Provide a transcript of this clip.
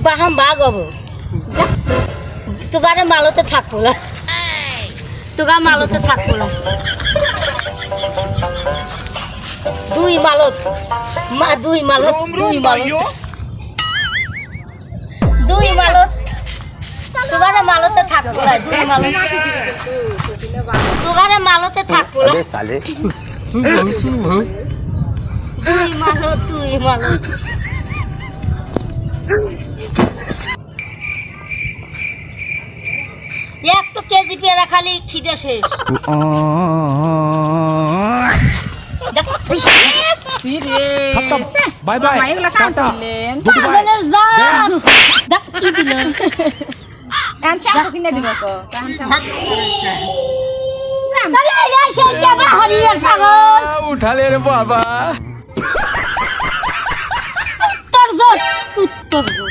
বাহাম বাঘ হবো তোগারে মালতে থাকবো না তোগা মালতে থাকবো না দুই মালত মা দুই মালত দুই মালত দুই মালত তোগারে মালতে থাকবো না দুই মালত তোগারে মালতে থাকবো না দুই মালত দুই মালত একটু কেজি পেয়ারা খালি খিদে শেষ বাই বাই টাটা পাগলের জাত দেখ কি দিল তাহলে এই সেই কেবা হরিয়ার পাগল উঠালে রে বাবা উত্তর জোট উত্তর জোট